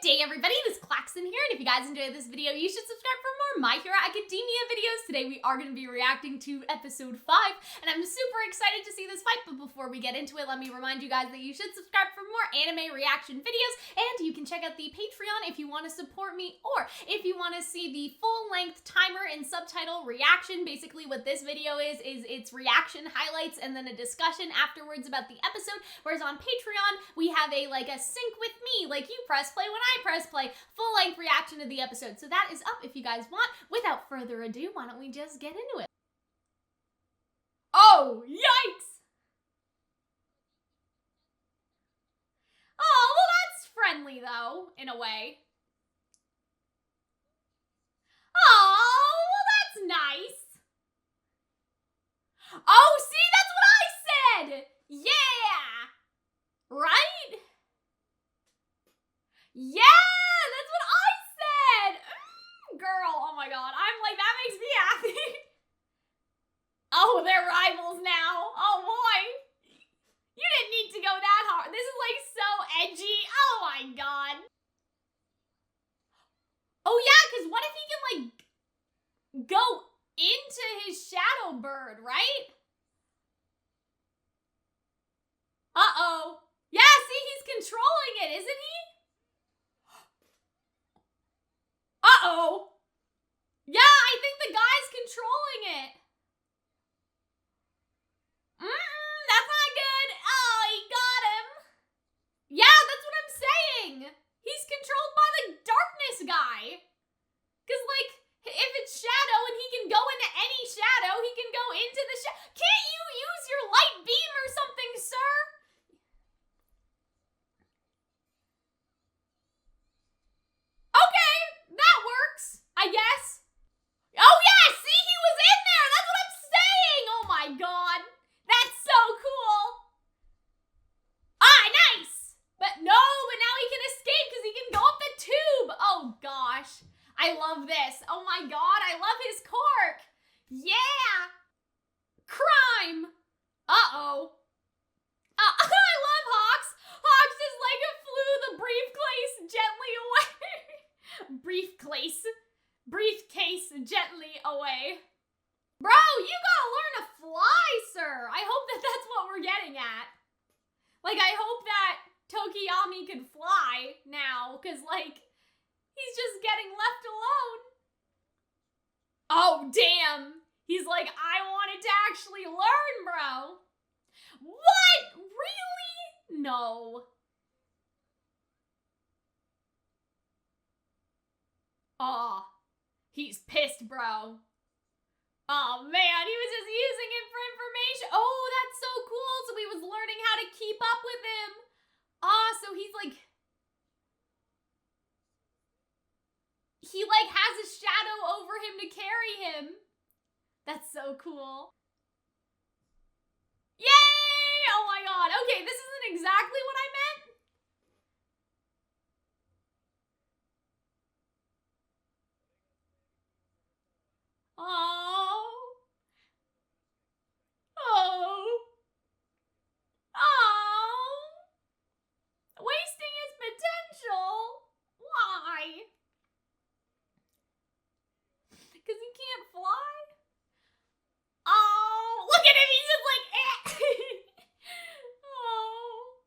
day, everybody. This is Calxiyn here, and if you guys enjoyed this video, you should subscribe for more My Hero Academia videos. Today we are going to be reacting to episode 5, and I'm super excited to see this fight, but before we get into it, let me remind you guys that you should subscribe for more anime reaction videos, and you can check out the Patreon if you want to support me, or if you want to see the full-length timer and subtitle reaction. Basically what this video is it's reaction highlights and then a discussion afterwards about the episode, whereas on Patreon, we have a sync with me, like you press play when I press play, full-length reaction to the episode. So that is up if you guys want. Without further ado, why don't we just get into it? Oh, yikes! Oh, well that's friendly though, in a way. Oh, well that's nice. Oh, see, that's what I said! Yeah! Right? Yeah, that's what I said! Girl, oh my god, I'm like, that makes me happy. Oh, they're rivals now. Oh boy. You didn't need to go that hard. This is like so edgy. Oh my god. Oh yeah, because what if he can like go into his shadow bird, right? Uh-oh. Yeah, see, he's controlling it, isn't he? Uh-oh. Yeah, I think the guy's controlling it. That's not good. Oh, he got him. Yeah, that's what I'm saying. He's controlled by the darkness guy. Because, like, if it's shadow and he can go into any shadow, he can go into the shadow. Can't you use your light beam or something, sir? Okay, that works, I guess. Oh yeah, see, he was in there. That's what I'm saying. Oh my god. That's so cool. Ah, nice. But no, but now he can escape because he can go up the tube. Oh gosh. I love this. Oh my god, I love his cork. Yeah. Crime. Uh-oh. I love Hawks. Hawks is like a flew the briefcase gently away. Briefcase gently away. Bro, you gotta learn to fly, sir. I hope that that's what we're getting at. Like, I hope that Tokoyami can fly now, because, like, he's just getting left alone. Oh, damn. He's like, I wanted to actually learn, bro. What? Really? No. Oh, he's pissed, bro. Oh, man, he was just using it for information. Oh, that's so cool. So he was learning how to keep up with him. Ah, so he's like... He, like, has a shadow over him to carry him. That's so cool. Yay! Oh, my God. Okay, this isn't exactly what I meant. Oh. Oh. Oh. Wasting his potential. Why? Because he can't fly? Oh, look at him. He's just like, eh. Oh.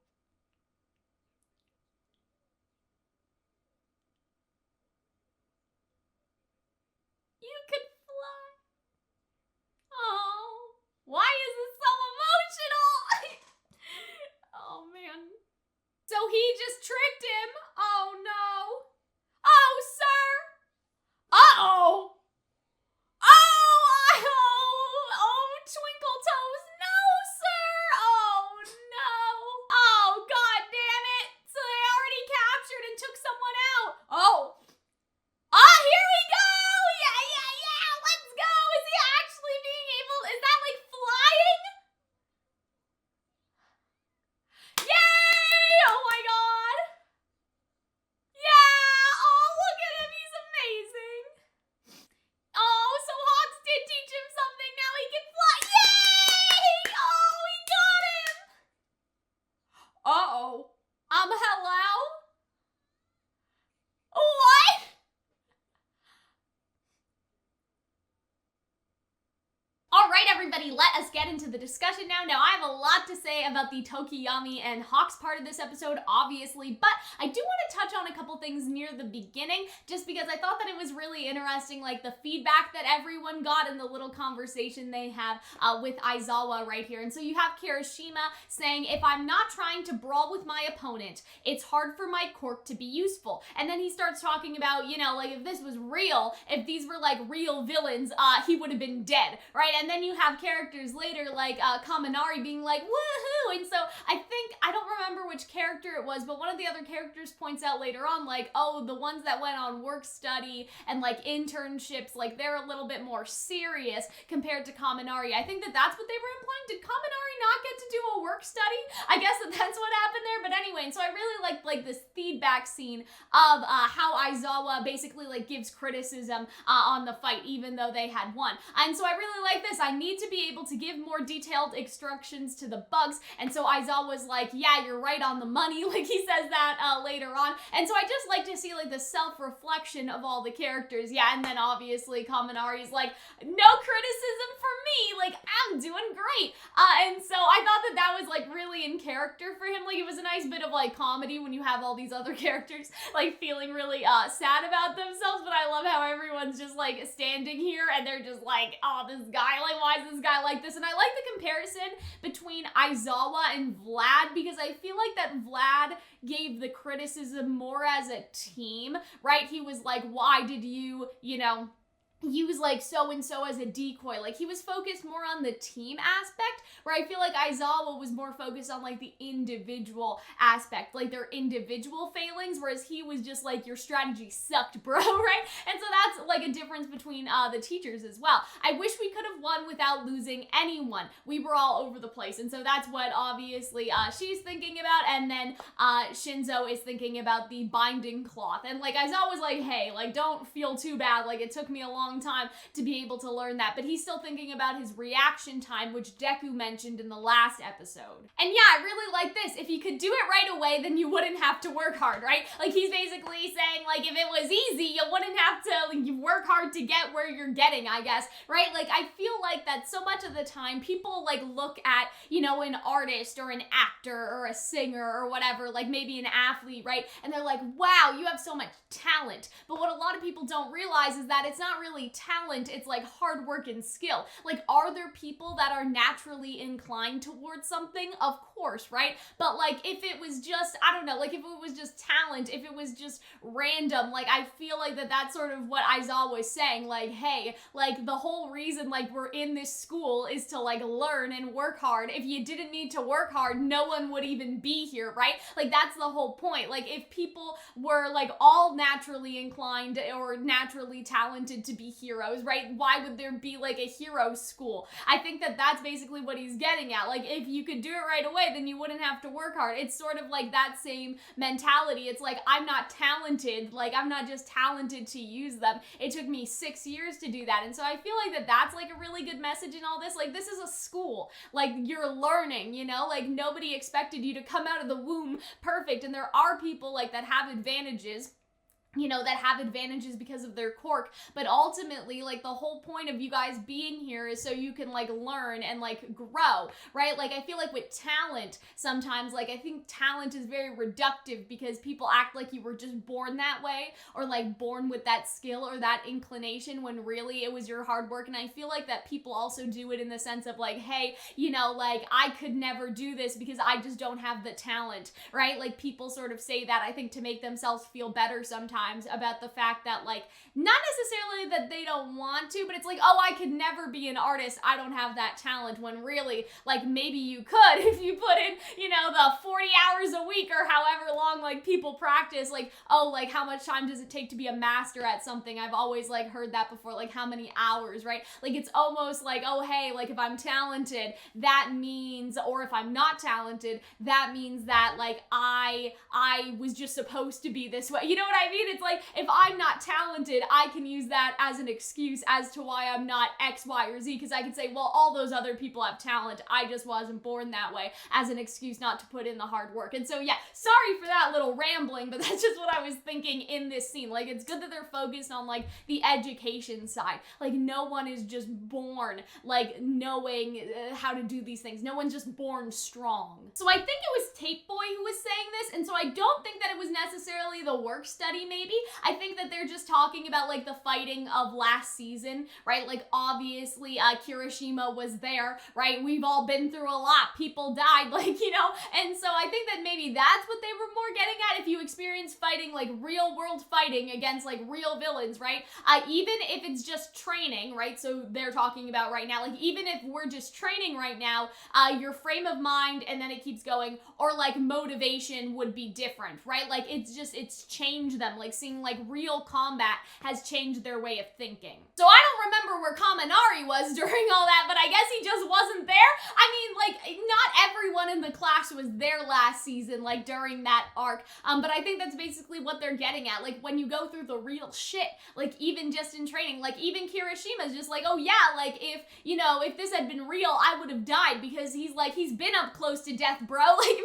everybody, let us get into the discussion now. Now, I have a lot to say about the Tokoyami and Hawks part of this episode, obviously, but I do want to touch on a couple things near the beginning, just because I thought that it was really interesting, like the feedback that everyone got and the little conversation they have with Aizawa right here. And so you have Kirishima saying, if I'm not trying to brawl with my opponent, it's hard for my quirk to be useful. And then he starts talking about, you know, like if this was real, if these were like real villains, he would have been dead, right? And then you have characters later like Kaminari being like, woohoo! And so I don't remember which character it was, but one of the other characters points out later on, like, oh, the ones that went on work study and like internships, like they're a little bit more serious compared to Kaminari. I think that that's what they were implying. Did Kaminari not get to do a work study? I guess that's what happened there, but anyway, and so I really liked like this feedback scene of how Aizawa basically like gives criticism on the fight, even though they had won. And so I really like this. I need to be able to give more detailed instructions to the bugs, and so Aizawa was like, yeah, you're right on the money, like he says that later on. And so I just like to see like the self-reflection of all the characters. Yeah, and then obviously Kaminari's like, no criticism for me, like I'm doing great. And so I thought that that was like really in character for him. Like it was a nice bit of like comedy when you have all these other characters like feeling really sad about themselves, but I love how everyone's just like standing here and they're just like, oh, this guy, like why is this guy like this? And I like the comparison between Aizawa and Vlad, because I feel like that Vlad gave the criticism more as a team, right? He was like, why did you know, use like so-and-so as a decoy? Like he was focused more on the team aspect, where I feel like Aizawa was more focused on like the individual aspect, like their individual failings, whereas he was just like, your strategy sucked, bro, right? And so that's like a difference between the teachers as well. I wish we could have won without losing anyone. We were all over the place, and so that's what obviously she's thinking about, and then Shinzo is thinking about the binding cloth, and like Aizawa was like, hey, like don't feel too bad, like it took me a long time to be able to learn that, but he's still thinking about his reaction time, which Deku mentioned in the last episode. And yeah, I really like this. If you could do it right away, then you wouldn't have to work hard, right? Like he's basically saying, like, if it was easy, you wouldn't have to like, work hard to get where you're getting, I guess, right? Like I feel like that so much of the time people like look at, you know, an artist or an actor or a singer or whatever, like maybe an athlete, right? And they're like, wow, you have so much talent. But what a lot of people don't realize is that it's not really talent, it's like hard work and skill. Like, are there people that are naturally inclined towards something? Of course, right? But like if it was just, I don't know, like if it was just talent, if it was just random, like I feel like that's sort of what Aizawa was saying, like, hey, like the whole reason like we're in this school is to like learn and work hard. If you didn't need to work hard, no one would even be here, right? Like that's the whole point. Like if people were like all naturally inclined or naturally talented to be heroes, right? Why would there be like a hero school? I think that that's basically what he's getting at. Like if you could do it right away, then you wouldn't have to work hard. It's sort of like that same mentality. It's like, I'm not talented, like I'm not just talented to use them. It took me 6 years to do that. And so I feel like that's like a really good message in all this. Like this is a school, like you're learning, you know, like nobody expected you to come out of the womb perfect. And there are people like that have advantages, you know, that have advantages because of their quirk, but ultimately like the whole point of you guys being here is so you can like learn and like grow, right? Like I feel like with talent sometimes, like I think talent is very reductive because people act like you were just born that way or like born with that skill or that inclination when really it was your hard work. And I feel like that people also do it in the sense of like, hey, you know, like I could never do this because I just don't have the talent, right? Like people sort of say that, I think, to make themselves feel better sometimes about the fact that like, not necessarily that they don't want to, but it's like, oh, I could never be an artist, I don't have that talent, when really, like maybe you could if you put in, you know, the 40 hours a week or however long like people practice, like, oh, like how much time does it take to be a master at something? I've always like heard that before, like how many hours, right? Like it's almost like, oh, hey, like if I'm talented, that means, or if I'm not talented, that means that like I was just supposed to be this way. You know what I mean? It's like, if I'm not talented, I can use that as an excuse as to why I'm not X, Y, or Z, because I can say, well, all those other people have talent, I just wasn't born that way, as an excuse not to put in the hard work. And so yeah, sorry for that little rambling, but that's just what I was thinking in this scene. Like, it's good that they're focused on like the education side. Like, no one is just born like knowing how to do these things. No one's just born strong. So I think it was Tape Boy who was saying this, and so I don't think that it was necessarily the work study maybe. I think that they're just talking about like the fighting of last season, right? Like, obviously Kirishima was there, right? We've all been through a lot. People died, like, you know, and so I think that maybe that's what they were more getting at. If you experience fighting, like real world fighting against like real villains, right? Even if it's just training, right? So they're talking about right now, like, even if we're just training right now, your frame of mind, and then it keeps going, or like motivation would be different, right? Like, it's changed them. Like, seeing like real combat has changed their way of thinking. So I don't remember where Kaminari was during all that, but I guess he just wasn't there. I mean, like, not everyone in the class was there last season, like during that arc, but I think that's basically what they're getting at. Like, when you go through the real shit, like even just in training, like even Kirishima's just like, oh yeah, like if, you know, if this had been real, I would have died, because he's been up close to death, bro. Like,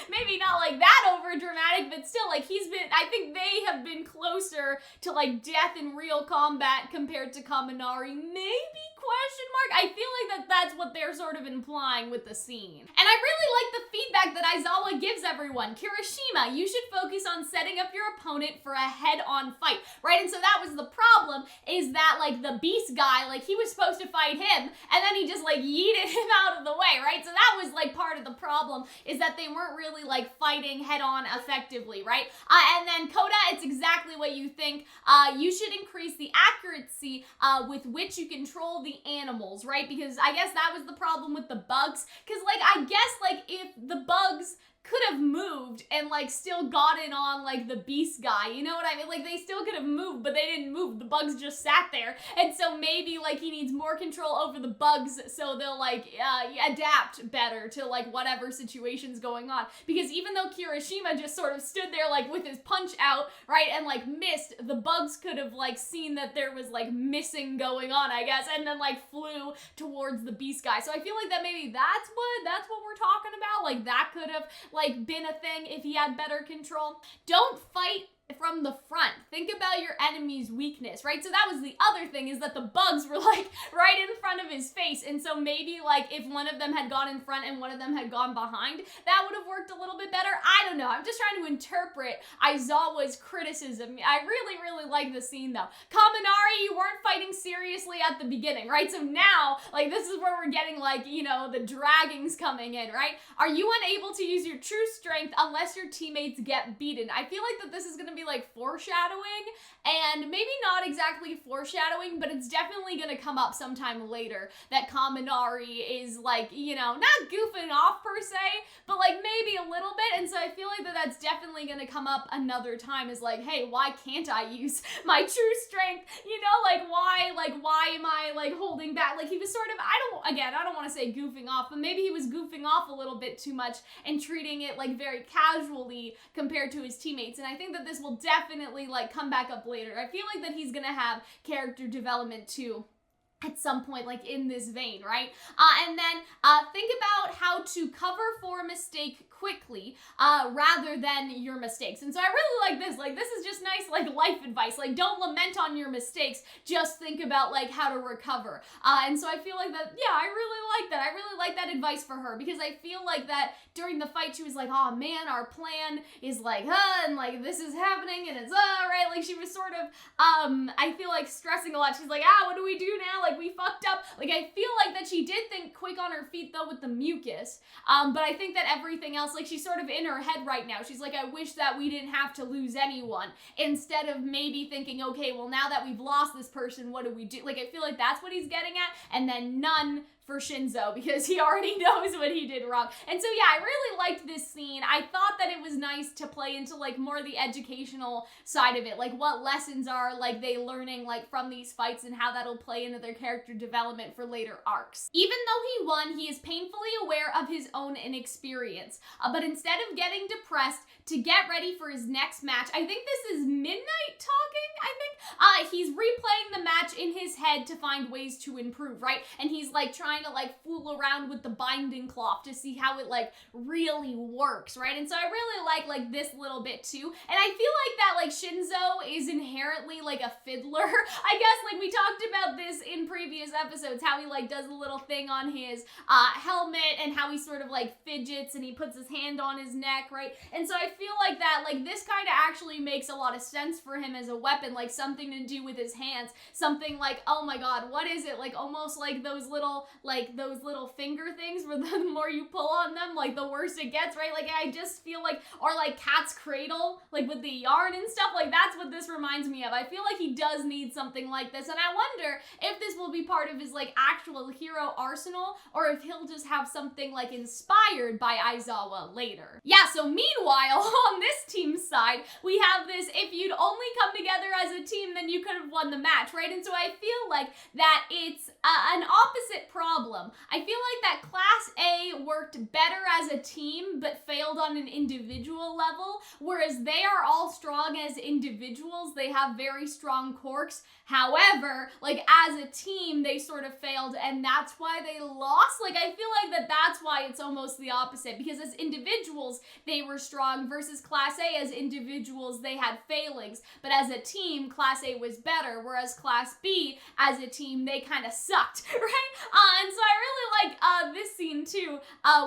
maybe not like that over dramatic, but still, like, I think they have been closer to like death in real combat compared to Kaminari, maybe, question mark? I feel like that's what they're sort of implying with the scene. And I really like the feedback that Aizawa gives everyone. Kirishima, you should focus on setting up your opponent for a head-on fight, right? And so that was the problem, is that like the beast guy, like he was supposed to fight him, and then he just like yeeted him out of the way, right? So that was like part of the problem, is that they weren't really like fighting head-on effectively, right? And then Koda, it's exactly what you think. You should increase the accuracy with which you control the animals, right? Because I guess that was the problem with the bugs, because like I guess like if the bugs could have moved and like still gotten on like the beast guy, you know what I mean? Like, they still could have moved, but they didn't move. The bugs just sat there. And so maybe like he needs more control over the bugs, so they'll like adapt better to like whatever situation's going on. Because even though Kirishima just sort of stood there like with his punch out, right, and like missed, the bugs could have like seen that there was like missing going on, I guess, and then like flew towards the beast guy. So I feel like that maybe that's what we're talking about. Like, that could have like been a thing if he had better control. Don't fight from the front. Think about your enemy's weakness, right? So that was the other thing, is that the bugs were like right in front of his face, and so maybe like if one of them had gone in front and one of them had gone behind, that would have worked a little bit better. I don't know. I'm just trying to interpret Aizawa's criticism. I really like the scene though. Kaminari, you weren't fighting seriously at the beginning, right? So now, like, this is where we're getting like, you know, the draggings coming in, right? Are you unable to use your true strength unless your teammates get beaten? I feel like that this is gonna be like foreshadowing, and maybe not exactly foreshadowing, but it's definitely gonna come up sometime later that Kaminari is like, you know, not goofing off per se, but like maybe a little bit. And so I feel like that's definitely gonna come up another time, is like, hey, why can't I use my true strength? You know, like why am I like holding back? Like, he was sort of, I don't want to say goofing off, but maybe he was goofing off a little bit too much and treating it like very casually compared to his teammates. And I think that this will definitely like come back up later. I feel like that he's gonna have character development too at some point, like in this vein, right? And then think about how to cover for a mistake quickly rather than your mistakes. And so I really like this. Like, this is just nice like life advice. Like, don't lament on your mistakes, just think about like how to recover. And so I feel like that, yeah, I really like that. I really like that advice for her, because I feel like that during the fight she was like, oh man, our plan is like, and like this is happening, and it's right? Like, she was sort of I feel like stressing a lot. She's like, what do we do now? Like, we fucked up. Like, I feel like that she did think quick on her feet though with the mucus, but I think that everything else, like, she's sort of in her head right now. She's like, I wish that we didn't have to lose anyone, instead of maybe thinking, okay, well, now that we've lost this person, what do we do? Like, I feel like that's what he's getting at. And then none for Shinzo because he already knows what he did wrong. And so yeah, I really liked this scene. I thought that it was nice to play into like more the educational side of it, like what lessons are like they learning like from these fights and how that'll play into their character development for later arcs. Even though he won, he is painfully aware of his own inexperience, but instead of getting depressed to get ready for his next match, I think this is Midnight talking, he's replaying the match in his head to find ways to improve, right? And he's like trying to like fool around with the binding cloth to see how it like really works, right? And so I really like this little bit too. And I feel like that like Shinzo is inherently like a fiddler. I guess like we talked about this in previous episodes, how he like does a little thing on his helmet and how he sort of like fidgets and he puts his hand on his neck, right? And so I feel like that like this kind of actually makes a lot of sense for him as a weapon, like something to do with his hands, something like, oh my god, what is it, like almost like those little finger things where the more you pull on them, like the worse it gets, right? Like I just feel like, or like Cat's Cradle, like with the yarn and stuff, like that's what this reminds me of. I feel like he does need something like this, and I wonder if this will be part of his like actual hero arsenal, or if he'll just have something like inspired by Aizawa later. Yeah, so meanwhile, on this team's side, we have this, if you'd only come together as a team, then you could have won the match, right? And so I feel like that it's an opposite problem. I feel like that Class A worked better as a team, but failed on an individual level, whereas they are all strong as individuals. They have very strong quirks. However, like as a team, they sort of failed, and that's why they lost. Like I feel like that's why it's almost the opposite, because as individuals, they were strong, versus Class A, as individuals, they had failings. But as a team, Class A was better, whereas Class B, as a team, they kind of sucked, right? And so I really like this scene too,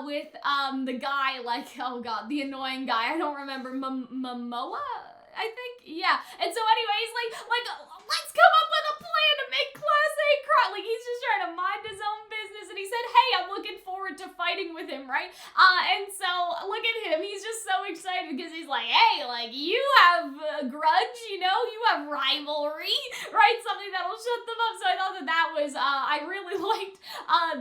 with the guy, like, oh god, the annoying guy, I don't remember, Momoa? I think, yeah. And so anyways, like, let's come up with a plan to make Class A cry. Like, he's just trying to mind his own business, and he said, hey, I'm looking forward to fighting with him, right? And so, look at him, he's just so excited, because he's like, hey, like, you have a grudge, you know? You have rivalry, right? Something that'll shut them up. So I thought that was, I really liked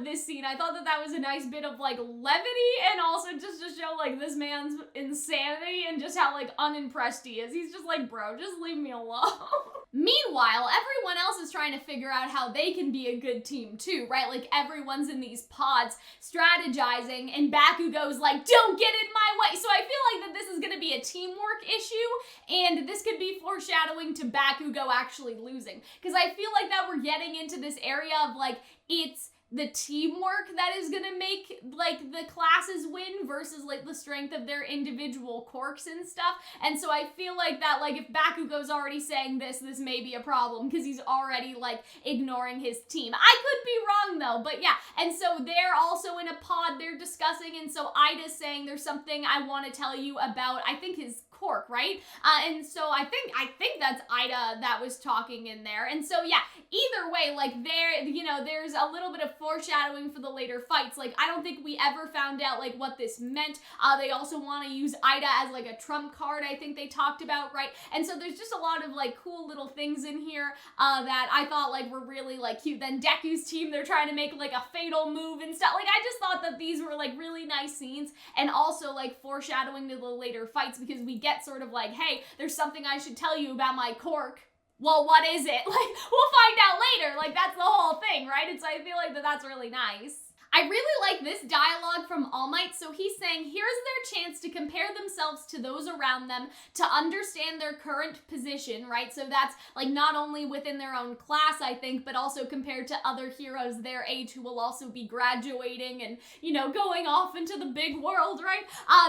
this scene. I thought that was a nice bit of, like, levity, and also just to show, like, this man's insanity, and just how, like, unimpressed he is. He's just like, bro, just leave me alone. Meanwhile, everyone else is trying to figure out how they can be a good team too, right? Like everyone's in these pods strategizing, and Bakugo's like, don't get in my way. So I feel like that this is going to be a teamwork issue, and this could be foreshadowing to Bakugo actually losing. Because I feel like that we're getting into this area of like, it's the teamwork that is gonna make like the classes win versus like the strength of their individual quirks and stuff. And so I feel like that like if Bakugo's already saying this may be a problem, because he's already like ignoring his team. I could be wrong though, but yeah. And so they're also in a pod, they're discussing, and so Ida's saying there's something I want to tell you about, I think his quirk, right? And so I think that's Ida that was talking in there. And so yeah, either way, like there, you know, there's a little bit of foreshadowing for the later fights. Like I don't think we ever found out like what this meant. They also want to use Ida as like a trump card, I think they talked about, right? And so there's just a lot of like cool little things in here that I thought like were really like cute. Then Deku's team, they're trying to make like a fatal move and stuff. Like I just thought that these were like really nice scenes, and also like foreshadowing to the later fights, because we get sort of like, hey, there's something I should tell you about my quirk. Well, what is it? Like, we'll find out later. Like, that's the whole thing, right? And so I feel like that's really nice. I really like this dialogue from All Might. So he's saying, here's their chance to compare themselves to those around them, to understand their current position, right? So that's like not only within their own class, I think, but also compared to other heroes their age who will also be graduating and, you know, going off into the big world, right?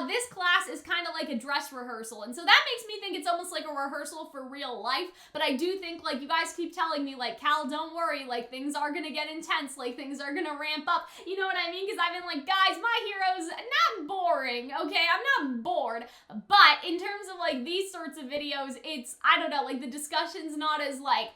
This class is kind of like a dress rehearsal. And so that makes me think it's almost like a rehearsal for real life. But I do think, like, you guys keep telling me, like, Cal, don't worry, like, things are gonna get intense, like, things are gonna ramp up. You know what I mean? Because I've been like, guys, my hero's not boring, okay? I'm not bored. But in terms of like these sorts of videos, it's, I don't know, like the discussion's not as like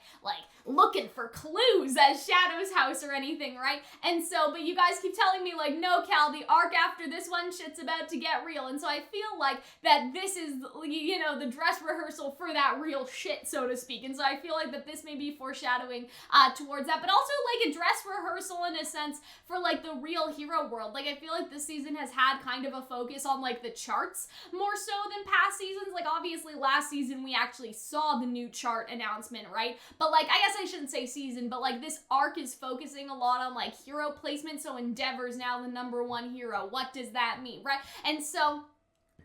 looking for clues as Shadow's house or anything, right? And so, but you guys keep telling me like, no, Cal, the arc after this one, shit's about to get real. And so I feel like that this is, you know, the dress rehearsal for that real shit, so to speak. And so I feel like that this may be foreshadowing towards that, but also like a dress rehearsal in a sense for like the real hero world. Like I feel like this season has had kind of a focus on like the charts more so than past seasons. Like obviously last season we actually saw the new chart announcement, right? But like, I guess I shouldn't say season, but like this arc is focusing a lot on like hero placement. So Endeavor's now the #1 hero. What does that mean, right? And so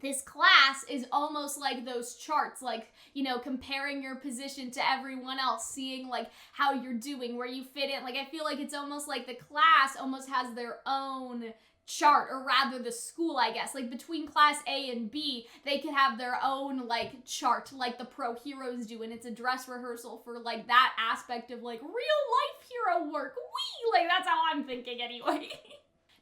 this class is almost like those charts, like, you know, comparing your position to everyone else, seeing like how you're doing, where you fit in. Like I feel like it's almost like the class almost has their own chart, or rather the school, I guess. Like between class A and B, they could have their own like chart like the pro heroes do, and it's a dress rehearsal for like that aspect of like real life hero work. Like that's how I'm thinking anyway.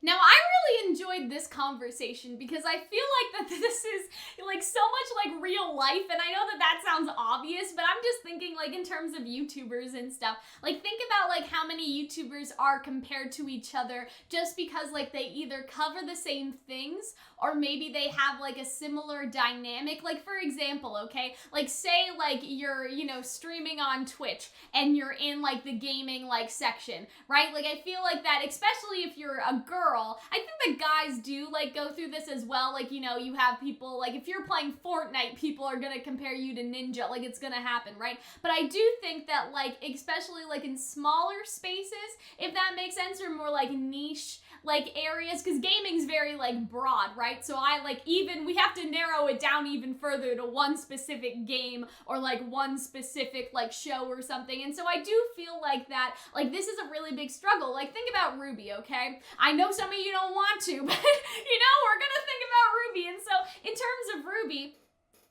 Now, I really enjoyed this conversation because I feel like that this is like so much like real life, and I know that that sounds obvious, but I'm just thinking like in terms of YouTubers and stuff. Like think about like how many YouTubers are compared to each other just because like they either cover the same things or maybe they have like a similar dynamic. Like for example, okay, like say like you're, you know, streaming on Twitch and you're in like the gaming like section, right? Like I feel like that, especially if you're a girl, I think that guys do like go through this as well. Like, you know, you have people like if you're playing Fortnite, people are gonna compare you to Ninja, like it's gonna happen, right? But I do think that like, especially like in smaller spaces, if that makes sense, or more like niche like areas, because gaming's very like broad, right? So I like, even we have to narrow it down even further to one specific game or like one specific like show or something. And so I do feel like that like this is a really big struggle. Like think about Ruby, okay? I know some of you don't want to, but you know, we're gonna think about Ruby. And so in terms of Ruby,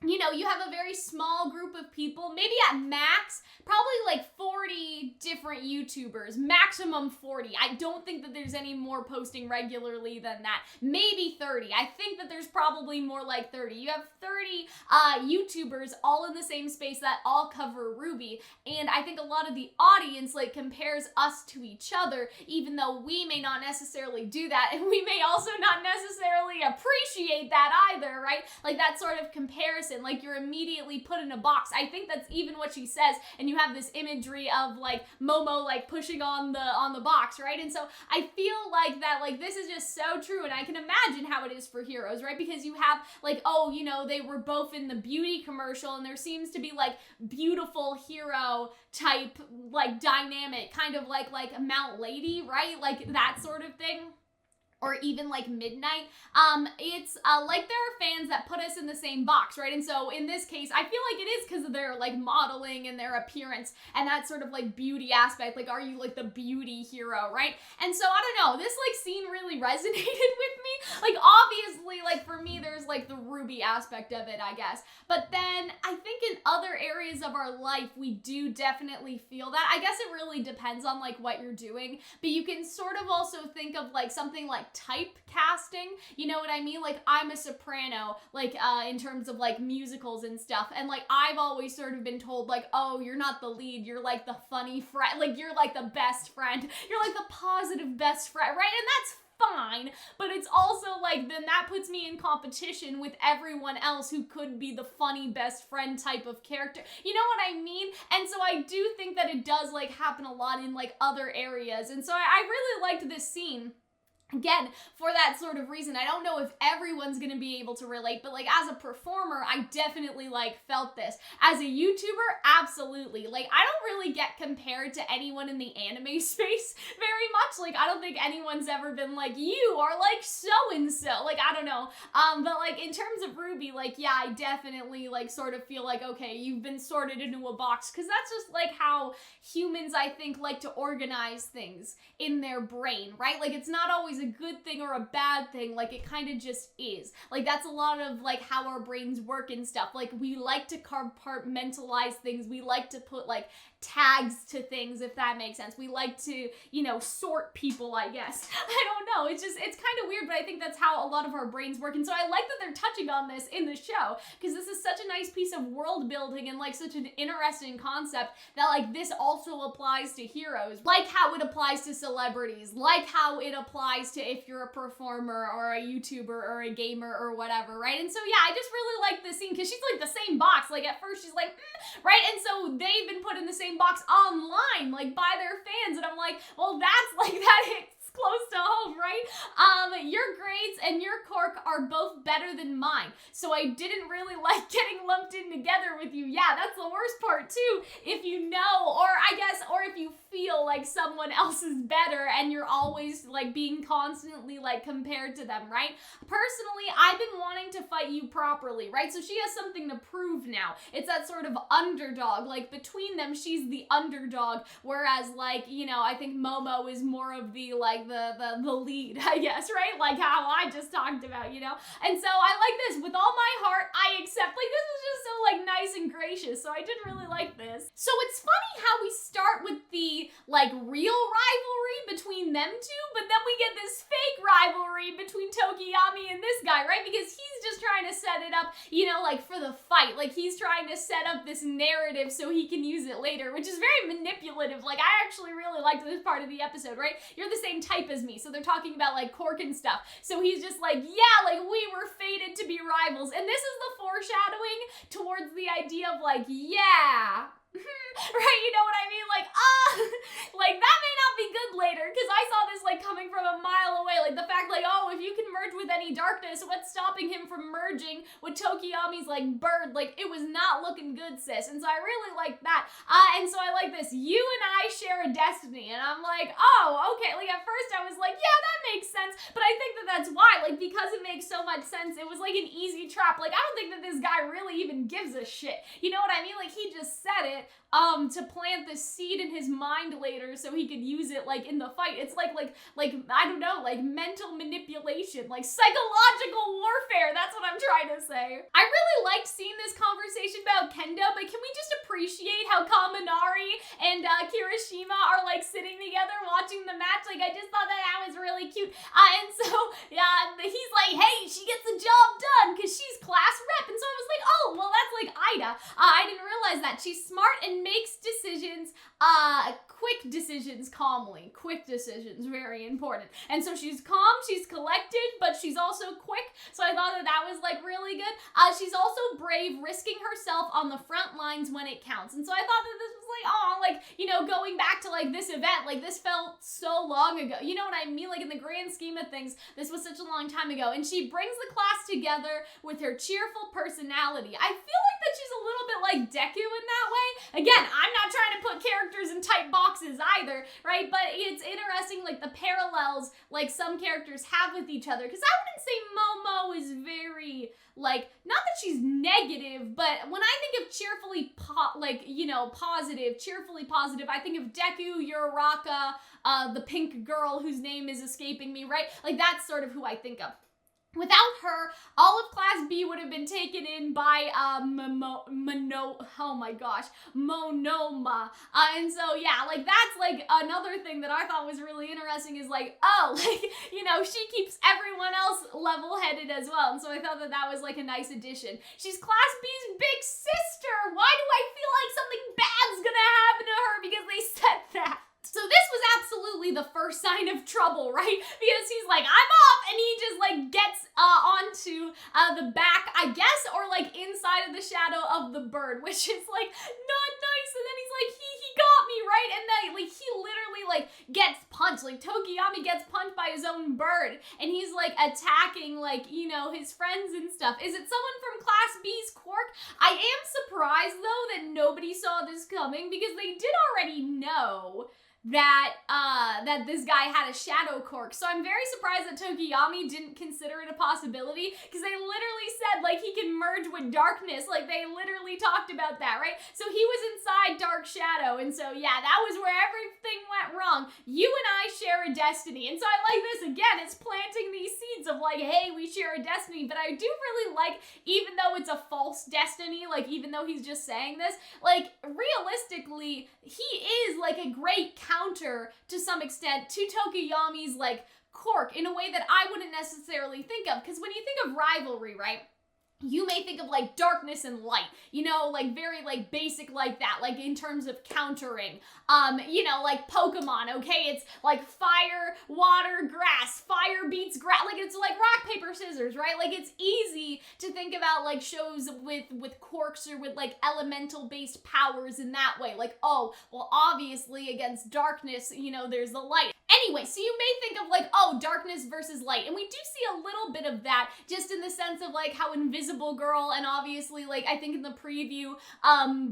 you know, you have a very small group of people, maybe at max, probably like 40 different YouTubers, maximum 40. I don't think that there's any more posting regularly than that. Maybe 30. I think that there's probably more like 30. You have 30 YouTubers all in the same space that all cover Ruby, and I think a lot of the audience like compares us to each other, even though we may not necessarily do that, and we may also not necessarily appreciate that either, right? Like that sort of comparison. Like you're immediately put in a box. I think that's even what she says, and you have this imagery of like Momo like pushing on the box, right? And so I feel like that like this is just so true, and I can imagine how it is for heroes, right? Because you have like, oh, you know, they were both in the beauty commercial, and there seems to be like beautiful hero type like dynamic, kind of like Mount Lady, right? Like that sort of thing. Or even like Midnight. It's like there are fans that put us in the same box, right? And so in this case, I feel like it is because of their like modeling and their appearance and that sort of like beauty aspect. Like, are you like the beauty hero, right? And so I don't know, this like scene really resonated with me. Like obviously, like for me, there's like the Ruby aspect of it, I guess. But then I think in other areas of our life, we do definitely feel that. I guess it really depends on like what you're doing, but you can sort of also think of like something like typecasting, you know what I mean? Like I'm a soprano, like in terms of like musicals and stuff, and like I've always sort of been told like, oh, you're not the lead, you're like the funny friend, like you're like the best friend, you're like the positive best friend, right? And that's fine, but it's also like then that puts me in competition with everyone else who could be the funny best friend type of character, you know what I mean? And so I do think that it does like happen a lot in like other areas, and so I really liked this scene. Again, for that sort of reason. I don't know if everyone's gonna be able to relate, but like as a performer, I definitely like felt this. As a YouTuber, absolutely. Like I don't really get compared to anyone in the anime space very much. Like I don't think anyone's ever been like, you are like so-and-so. Like I don't know. But like in terms of Ruby, like yeah, I definitely like sort of feel like, okay, you've been sorted into a box, because that's just like how humans, I think, like to organize things in their brain, right? Like it's not always always a good thing or a bad thing. Like, it kind of just is. Like, that's a lot of, like, how our brains work and stuff. Like, we like to compartmentalize things. We like to put, like, tags to things, if that makes sense. We like to, you know, sort people, I guess. I don't know. It's kind of weird, but I think that's how a lot of our brains work. And so I like that they're touching on this in the show, because this is such a nice piece of world building and, like, such an interesting concept that, like, this also applies to heroes. Like how it applies to celebrities, like how it applies to if you're a performer or a YouTuber or a gamer or whatever, right? And so, yeah, I just really like this scene, because she's, like, the same box. Like, at first she's like, right? And so they've been put in the same box online, like, by their fans, and I'm like, well, that's, like, that hits close to home, right? Your grades and your cork are both better than mine, so I didn't really like getting lumped in together with you. Yeah, that's the worst part too, if you know, or I guess, or if you feel like someone else is better and you're always, like, being constantly, like, compared to them, right? Personally, I've been wanting to fight you properly, right? So she has something to prove now. It's that sort of underdog. Like, between them, she's the underdog, whereas, like, you know, I think Momo is more of the, like, the lead, I guess, right? Like how I just talked about, you know? And so I like this. With all my heart, I accept. Like, this is just so, like, nice and gracious, so I did really like this. So it's funny how we start with the, like, real rivalry between them two, but then we get this fake rivalry between Tokoyami and this guy, right? Because he's just trying to set it up, you know, like, for the fight. Like, he's trying to set up this narrative so he can use it later, which is very manipulative. Like, I actually really liked this part of the episode, right? You're the same type as me, so they're talking about, like, cork and stuff. So he's just like, yeah, like, we were fated to be rivals. And this is the foreshadowing towards the idea of, like, yeah, right, you know what I mean? Like, like, that may not be good later, because I saw this, like, coming from a mile away. Like, the fact, like, oh, if you can merge with any darkness, what's stopping him from merging with Tokoyami's, like, bird? Like, it was not looking good, sis. And so I really like that. And so I like this. You and I share a destiny. And I'm like, oh, okay. Like, at first I was like, yeah, that makes sense. But I think that that's why, like, because it makes so much sense, it was, like, an easy trap. Like, I don't think that this guy really even gives a shit. You know what I mean? Like, he just said it to plant the seed in his mind later so he could use it, like, in the fight. It's like, I don't know, like, mental manipulation, like, psychological warfare. That's what I'm trying to say. I really liked seeing this conversation about kendo, but can we just appreciate how Kaminari and Kirishima are, like, sitting together watching the match? Like, I just thought that was really cute. And so, yeah, he's like, hey, she gets the job done because she's class rep. And so I was like, oh, well, that's like Ida. I didn't realize that. She's smart and makes decisions, quick decisions calmly. Quick decisions, very important. And so she's calm, she's collected, but she's also quick. So I thought that that was, like, really good. She's also brave, risking herself on the front lines when it counts. And so I thought that this was like, oh, like, you know, going back to, like, this event, like, this felt so long ago. You know what I mean? Like, in the grand scheme of things, this was such a long time ago. And she brings the class together with her cheerful personality. I feel like that she's a little bit like Deku in that way. Again, I'm not trying to put characters in tight boxes either, right? But it's interesting, like, the parallels, like, some characters have with each other. Because I wouldn't say Momo is very, like, not that she's negative, but when I think of cheerfully, cheerfully positive, I think of Deku, Uraraka, the pink girl whose name is escaping me, right? Like, that's sort of who I think of. Without her, all of Class B would have been taken in by Monoma. And so, yeah, like, that's, like, another thing that I thought was really interesting is, like, oh, like, you know, she keeps everyone else level-headed as well. And so I thought that that was, like, a nice addition. She's Class B's big sister. Why do I feel like something bad's gonna happen to her because they said that? So this was absolutely the first sign of trouble, right? Because he's like, I'm off, and he just, like, gets onto the back, I guess, or, like, inside of the shadow of the bird, which is, like, not nice. And then he's like, he got me, right? And then, like, he literally, like, gets punched. Like, Tokoyami gets punched by his own bird, and he's, like, attacking, like, you know, his friends and stuff. Is it someone from Class B's Quark? I am surprised, though, that nobody saw this coming, because they did already know that this guy had a shadow quirk. So I'm very surprised that Tokoyami didn't consider it a possibility, because they literally said, like, he can merge with darkness. Like, they literally talked about that, right? So he was inside Dark Shadow, and so yeah, that was where everything went wrong. You and I share a destiny, and so I like this. Again, it's planting these seeds of like, hey, we share a destiny. But I do really like, even though it's a false destiny, like, even though he's just saying this, like, realistically, he is like a great counter to some extent to Tokoyami's like quirk in a way that I wouldn't necessarily think of. Because when you think of Rivalry, right, you may think of like darkness and light, you know, like very like basic like that, like in terms of countering, you know, like Pokemon, okay, it's like fire, water, grass, fire beats grass, like it's like rock, paper, scissors, right? Like it's easy to think about like shows with quirks or with like elemental based powers in that way, like, oh, well, obviously against darkness, you know, there's the light. Anyway, so you may think of like, oh, darkness versus light, and we do see a little bit of that just in the sense of like how Invisible Girl, and obviously like I think in the preview,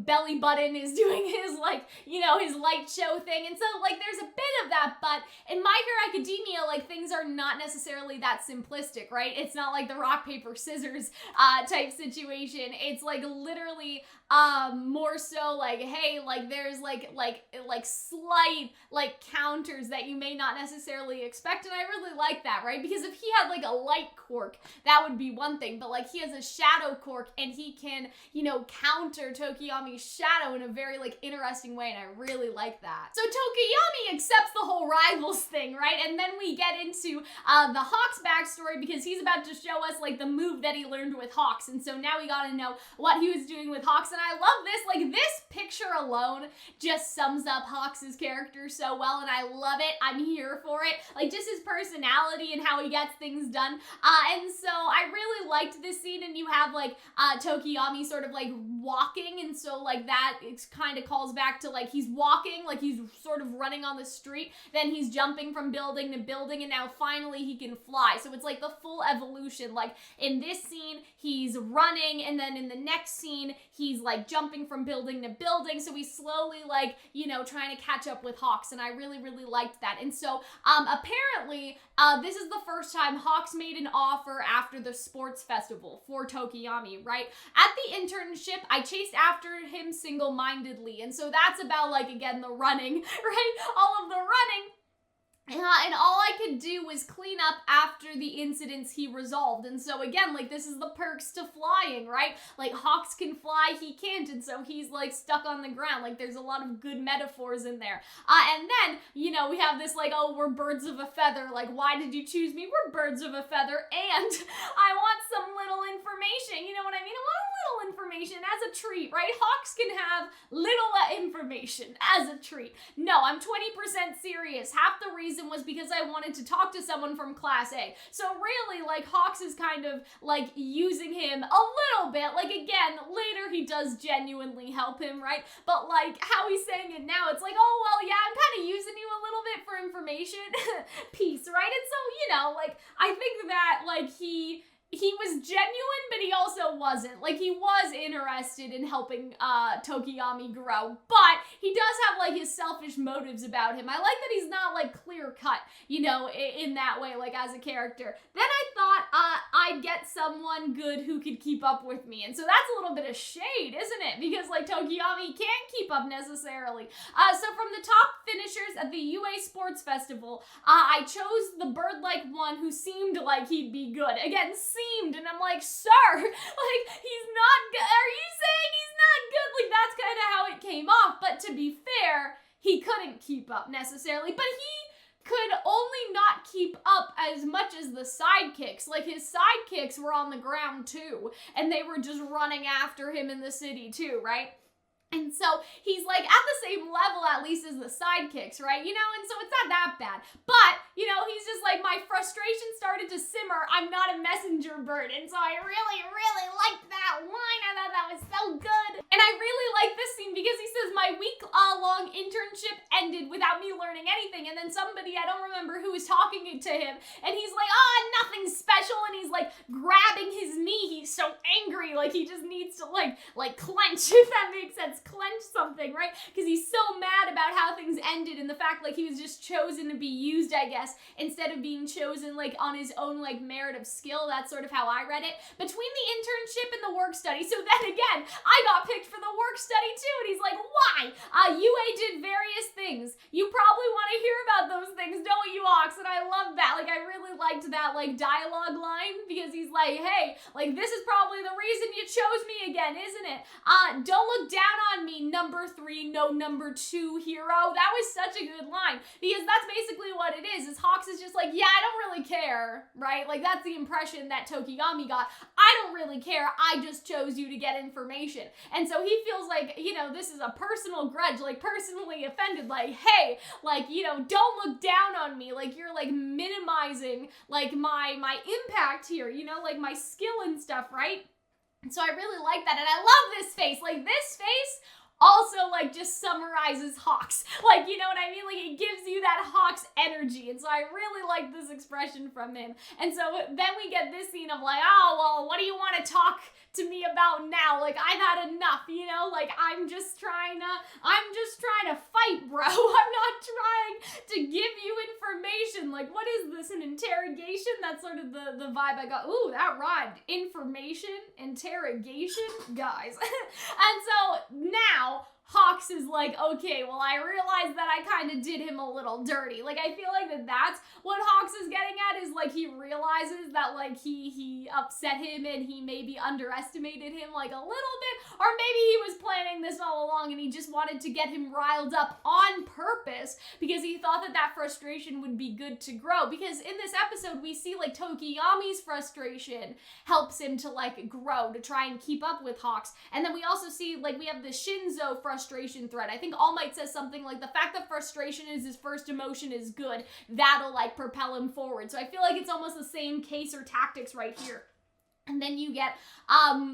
Belly Button is doing his like, you know, his light show thing, and so like there's a bit of that, but in My Hero Academia, like things are not necessarily that simplistic, right? It's not like the rock, paper, scissors type situation. It's like literally more so like, hey, like there's like slight like counters that you may not necessarily expect, and I really like that, right? Because if he had like a light quirk, that would be one thing, but like he has a shadow quirk and he can, you know, counter Tokoyami's shadow in a very like interesting way, and I really like that. So Tokoyami accepts the whole rivals thing, right? And then we get into the Hawks backstory, because he's about to show us like the move that he learned with Hawks, and so now we gotta know what he was doing with Hawks. And I love this, like this picture alone just sums up Hawks' character so well, and I love it. I'm here for it. Like just his personality and how he gets things done. And so I really liked this scene, and you have like Tokoyami sort of like walking, and so like that kind of calls back to like he's walking, like he's sort of running on the street, then he's jumping from building to building, and now finally he can fly. So it's like the full evolution. Like in this scene, he's running, and then in the next scene, he's like jumping from building to building, so he's slowly like, you know, trying to catch up with Hawks, and I really, really liked that. And so apparently this is the first time Hawks made an offer after the sports festival for Tokoyami, right? At the internship, I chased after him single-mindedly, and so that's about like, again, the running, right? All of the running. And all I could do was clean up after the incidents he resolved. And so again, like this is the perks to flying, right? Like Hawks can fly, he can't, and so he's like stuck on the ground. Like there's a lot of good metaphors in there. And then, you know, we have this like, oh, we're birds of a feather. Like, why did you choose me? We're birds of a feather, and I want some little information. You know what I mean? I want a little information as a treat, right? Hawks can have little information as a treat. No, I'm 20% serious. Half the reason was because I wanted to talk to someone from class A. So really, like, Hawks is kind of like using him a little bit. Like, again, later he does genuinely help him, right? But like how he's saying it now, it's like, oh, well, yeah, I'm kind of using you a little bit for information. Peace, right? And so, you know, like, I think that like he was genuine, but he also wasn't. Like, he was interested in helping Tokoyami grow, but he does have, like, his selfish motives about him. I like that he's not, like, clear-cut, you know, in that way, like, as a character. Then I thought I'd get someone good who could keep up with me, and so that's a little bit of shade, isn't it? Because, like, Tokoyami can't keep up necessarily. So from the top finishers at the UA Sports Festival, I chose the bird-like one who seemed like he'd be good. Again, seemed, and I'm like, sir, like, he's not good. Are you saying he's not good? Like, that's kind of how it came off. But to be fair, he couldn't keep up necessarily, but he could only not keep up as much as the sidekicks. Like, his sidekicks were on the ground too, and they were just running after him in the city too, right? And so he's like at the same level at least as the sidekicks, right? You know, and so it's not that bad. But, you know, he's just like, my frustration started to simmer. I'm not a messenger bird. And so I really, really liked that line. I thought that was so good. And I really like this scene because he says my week-long internship ended without me learning anything. And then somebody, I don't remember who was talking to him, and he's like, oh, nothing special. And he's like grabbing his knee. He's so angry. Like he just needs to like clench, if that makes sense. Clench something. something, right? Because he's so mad about how things ended and the fact like he was just chosen to be used, I guess, instead of being chosen like on his own like merit of skill. That's sort of how I read it. Between the internship and the work study, so then again, I got picked for the work study too, and he's like, why? UA did various things. You probably want to hear about those things, don't you, Hawks? And I love that. Like, I really liked that like dialogue line because he's like, hey, like this is probably the reason you chose me again, isn't it? Don't look down on me, number 3, no number 2 hero. That was such a good line because that's basically what it is Hawks is just like, yeah, I don't really care, right? Like that's the impression that Tokoyami got. I don't really care. I just chose you to get information. And so he feels like, you know, this is a personal grudge, like personally offended, like, hey, like, you know, don't look down on me. Like you're like minimizing like my impact here, you know, like my skill and stuff, right? So I really like that. And I love this face. Like this face also like just summarizes Hawks. Like, you know what I mean? Like it gives you that Hawks energy. And so I really like this expression from him. And so then we get this scene of like, oh, well, what do you want to talk to me about now? Like I've had enough, you know? Like I'm just trying to fight, bro. I'm not trying to give you information. Like what is this, an interrogation? That's sort of the vibe I got. Ooh, that rhymed. Information, interrogation, guys. And so now Hawks is like, okay, well, I realized that I kind of did him a little dirty. Like, I feel like that's what Hawks is getting at, is like he realizes that like he upset him and he maybe underestimated him like a little bit, or maybe he was planning this all along and he just wanted to get him riled up on purpose because he thought that frustration would be good to grow. Because in this episode, we see like Tokoyami's frustration helps him to like grow, to try and keep up with Hawks. And then we also see like we have the Shinzo frustration thread. I think All Might says something like the fact that frustration is his first emotion is good. That'll like propel him forward. So I feel like it's almost the same case or tactics right here. And then you get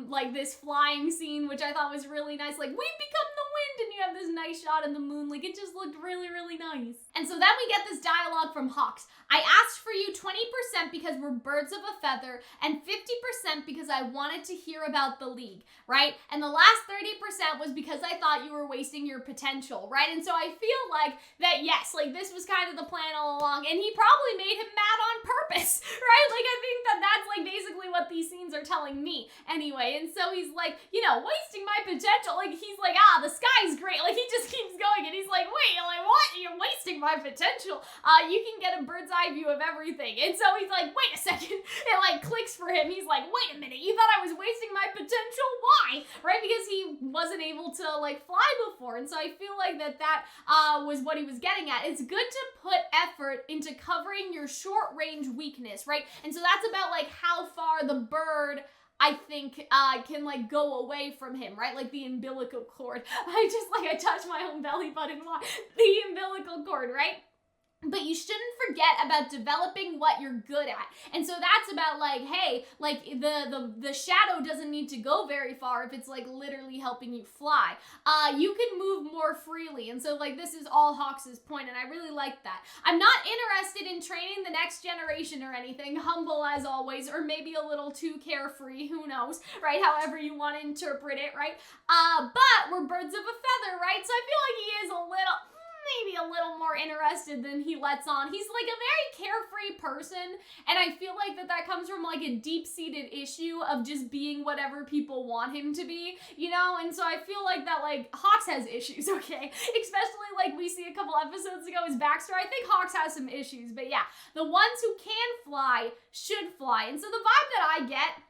like this flying scene, which I thought was really nice. Like, we've become the wind, and you have this nice shot of the moon. Like, it just looked really, really nice. And so then we get this dialogue from Hawks. I asked for you 20% because we're birds of a feather, and 50% because I wanted to hear about the league, right? And the last 30% was because I thought you were wasting your potential, right? And so I feel like that, yes, like this was kind of the plan all along, and he probably made him mad on purpose, right? Like, I think that that's like basically what these scenes are telling me anyway. And so he's like, you know, wasting my potential. Like, he's like, the sky's great. Like, he just keeps going, and he's like, wait, like, what? You're wasting my potential. You can get a bird's eye view of everything. And so he's like, wait a second. It like clicks for him. He's like, wait a minute. You thought I was wasting my potential? Why? Right? Because he wasn't able to like fly before. And so I feel like that was what he was getting at. It's good to put effort into covering your short range weakness, right? And so that's about like how far the bird, I think, can like go away from him, right? Like the umbilical cord. I touched my own belly button. The umbilical cord, right? But you shouldn't forget about developing what you're good at. And so that's about like, hey, like the shadow doesn't need to go very far if it's like literally helping you fly. You can move more freely. And so like this is all Hawks' point, and I really like that. I'm not interested in training the next generation or anything, humble as always, or maybe a little too carefree, who knows, right? However you want to interpret it, right? But we're birds of a feather, right? So I feel like he is maybe a little more interested than he lets on. He's like a very carefree person, and I feel like that comes from like a deep-seated issue of just being whatever people want him to be, you know? And so I feel like that like Hawks has issues, okay? Especially like we see a couple episodes ago his backstory. I think Hawks has some issues, but yeah, the ones who can fly should fly. And so the vibe that I get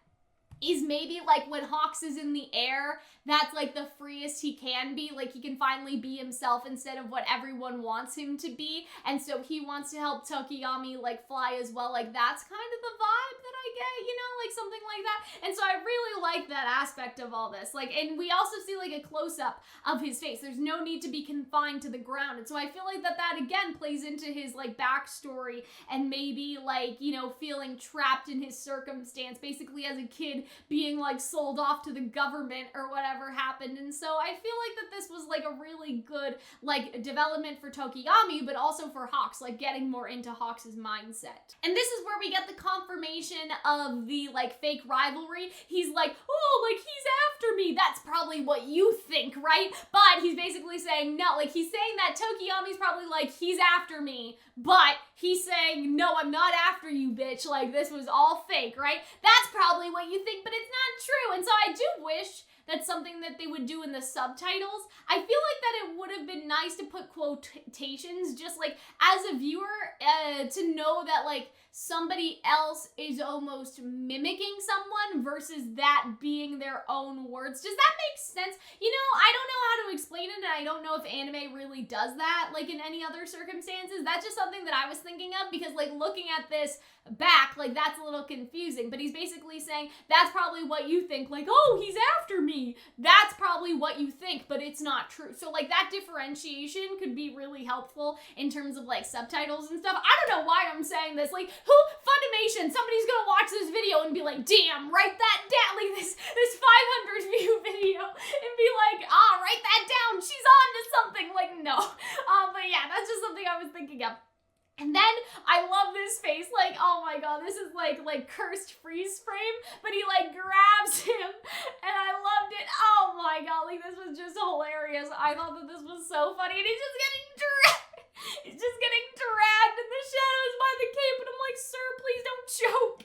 is maybe like when Hawks is in the air, that's like the freest he can be. Like he can finally be himself instead of what everyone wants him to be. And so he wants to help Tokoyami like fly as well. Like that's kind of the vibe that I get, you know, like something like that. And so I really like that aspect of all this. Like, and we also see like a close-up of his face. There's no need to be confined to the ground. And so I feel like that again plays into his like backstory and maybe like, you know, feeling trapped in his circumstance. Basically as a kid, being like sold off to the government or whatever happened. And so I feel like that this was like a really good like development for Tokoyami, but also for Hawks, like getting more into Hawks' mindset. And this is where we get the confirmation of the like fake rivalry. He's like, oh, like he's after me. That's probably what you think, right? But he's basically saying no, like he's saying that Tokoyami's probably like, he's after me, but he's saying, no, I'm not after you, bitch. Like this was all fake, right? That's probably what you think, but it's not true. And so I do wish that's something that they would do in the subtitles. I feel like that it would have been nice to put quotations, just like as a viewer, to know that like somebody else is almost mimicking someone versus that being their own words. Does that make sense? You know, I don't know how to explain it, and I don't know if anime really does that like in any other circumstances. That's just something that I was thinking of, because like looking at this back, like that's a little confusing, but he's basically saying that's probably what you think, like, oh, he's after me. That's probably what you think, but it's not true. So like that differentiation could be really helpful in terms of like subtitles and stuff. I don't know why I'm saying this. Like, who, Funimation, somebody's gonna watch this video and be like, damn, write that down, like this 500 view video, and be like, write that down, she's on to something. Like, no. But yeah, that's just something I was thinking of. And then I love this face, like, oh my god, this is like cursed freeze frame, but he like grabs him, and I loved it. Oh my god, like this was just hilarious. I thought that this was so funny, and he's just getting dragged in the shadows by the cape, and I'm like, sir, please don't choke.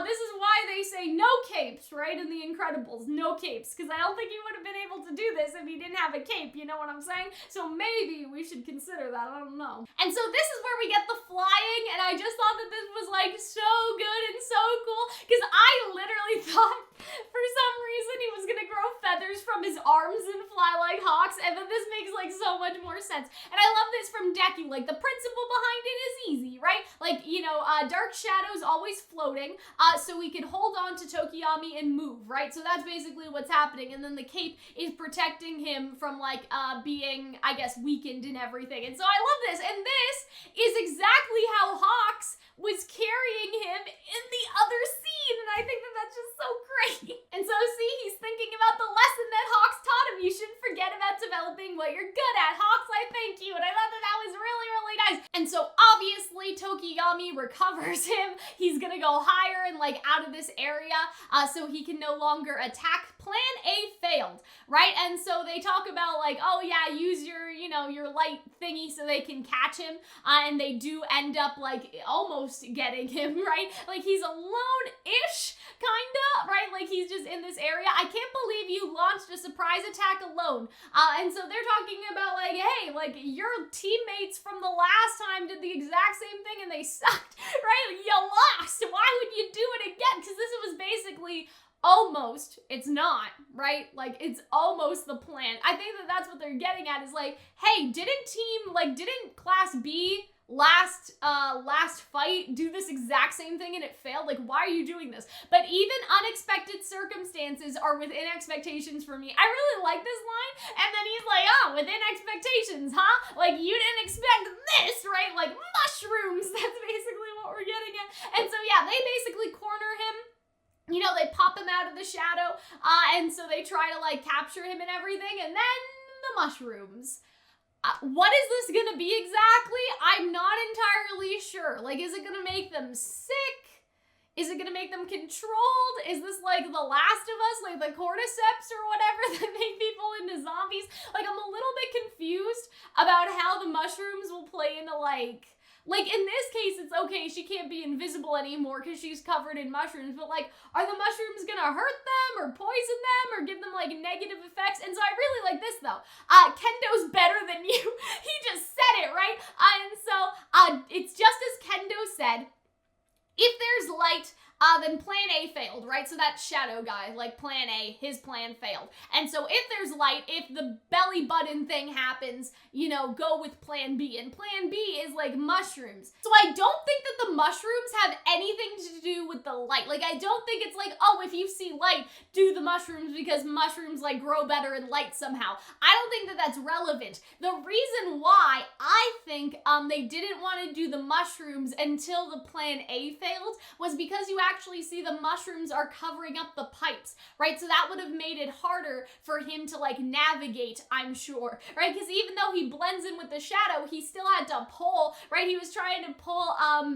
This is why they say no capes, right, in The Incredibles, no capes, because I don't think he would have been able to do this if he didn't have a cape, you know what I'm saying? So maybe we should consider that, I don't know. And so this is where we get the flying, and I just thought that this was like so good and so cool, because I literally thought for some reason he was gonna grow feathers from his arms and fly like hawks, and then this makes like so much more sense. And I love this from Deku, like the principle behind it is easy, right? Like, you know, dark shadows always floating, so we can hold on to Tokoyami and move, right? So that's basically what's happening, and then the cape is protecting him from like being, I guess, weakened and everything. And so I love this, and this is exactly how Hawks was carrying him in the other scene, and I think that that's just so great. And so see, he's thinking about the lesson that Hawks taught him. You shouldn't forget about developing what you're good at. Hawks, I thank you. And I thought that that was really, really nice. And so obviously Tokoyami recovers him. He's gonna go higher and like out of this area, so he can no longer attack. Plan A failed, right? And so they talk about like, oh yeah, use your, you know, your light thingy so they can catch him, and they do end up like almost getting him, right? Like he's alone-ish, kinda, right? Like he's just in this area. I can't believe you launched a surprise attack alone. And so they're talking about like, hey, like your teammates from the last time did the exact same thing and they sucked, right? You lost. Why would you do it again? Because this was basically almost, it's not, right? Like it's almost the plan. I think that that's what they're getting at, is like, hey, didn't class B last fight do this exact same thing and it failed? Like, why are you doing this? But even unexpected circumstances are within expectations for me. I really like this line. And then he's like, oh, within expectations, huh? Like, you didn't expect this, right? Like mushrooms. That's basically what we're getting at. And so yeah, they basically corner him. You know, they pop him out of the shadow, and so they try to like capture him and everything, and then the mushrooms. What is this gonna be exactly? I'm not entirely sure. Like, is it gonna make them sick? Is it gonna make them controlled? Is this like The Last of Us, like the cordyceps or whatever that make people into zombies? Like, I'm a little bit confused about how the mushrooms will play into like in this case, it's okay, she can't be invisible anymore because she's covered in mushrooms, but like, are the mushrooms gonna hurt them or poison them or give them like negative effects? And so I really like this though. Kendo's better than you. He just said it, right? And so it's just as Kendo said, if there's light, then plan A failed, right? So that shadow guy, like plan A, his plan failed. And so if there's light, if the belly button thing happens, you know, go with plan B. And plan B is like mushrooms. So I don't think that the mushrooms have anything to do with the light. Like, I don't think it's like, oh, if you see light, do the mushrooms because mushrooms like grow better in light somehow. I don't think that that's relevant. The reason why I think they didn't want to do the mushrooms until the plan A failed was because you actually see the mushrooms are covering up the pipes, right? So that would have made it harder for him to like navigate, I'm sure, right? Because even though he blends in with the shadow, he still had to pull, right? He was trying to pull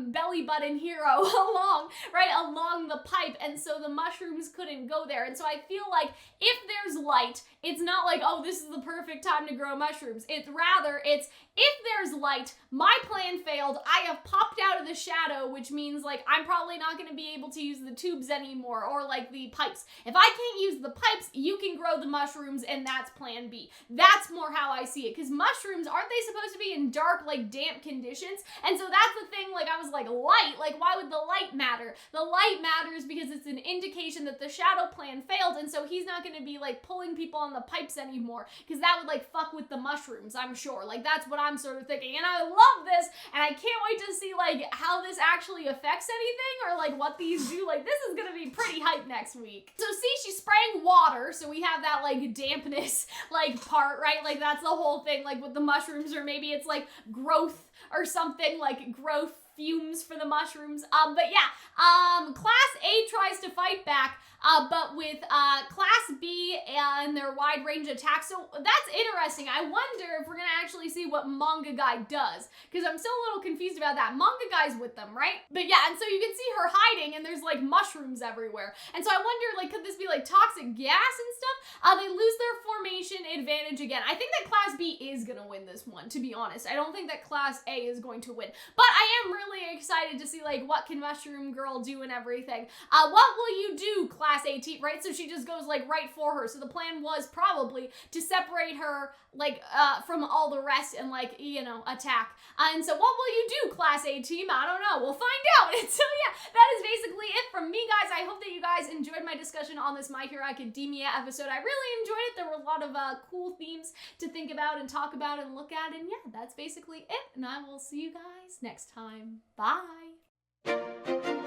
Belly Button Hero along, right? Along the pipe, and so the mushrooms couldn't go there. And so I feel like if there's light, it's not like, oh, this is the perfect time to grow mushrooms. It's rather, it's if there's light, my plan failed, I have popped out of the shadow, which means like I'm probably not going to be able to use the tubes anymore, or like the pipes. If I can't use the pipes, you can grow the mushrooms, and that's plan B. That's more how I see it, because mushrooms, aren't they supposed to be in dark, like damp conditions? And so that's the thing, like I was like, light, like why would the light matter? The light matters because it's an indication that the shadow plan failed, and so he's not going to be like pulling people on the pipes anymore, because that would like fuck with the mushrooms, I'm sure. Like that's what I'm sort of thinking, and I love this, and I can't wait to see like how this actually affects anything, or like what these do. Like this is gonna be pretty hype next week. So see, she's spraying water, so we have that like dampness like part, right? Like that's the whole thing, like with the mushrooms, or maybe it's like growth or something, like growth fumes for the mushrooms. But yeah, Class A tries to fight back, but with Class B and their wide range attacks. So that's interesting. I wonder if we're gonna actually see what Manga Guy does, because I'm still a little confused about that. Manga Guy's with them, right? But yeah, and so you can see her hiding, and there's like mushrooms everywhere. And so I wonder, like, could this be like toxic gas and stuff? They lose their formation advantage again. I think that Class B is gonna win this one, to be honest. I don't think that Class A is going to win, but I am really excited to see like what can Mushroom Girl do and everything. What will you do, Class A team, right? So she just goes like right for her. So the plan was probably to separate her like from all the rest and like, you know, attack. And so what will you do, Class A team? I don't know. We'll find out. And so yeah, that is basically it from me, guys. I hope that you guys enjoyed my discussion on this My Hero Academia episode. I really enjoyed it. There were a lot of cool themes to think about and talk about and look at. And yeah, that's basically it. And I will see you guys next time. Bye.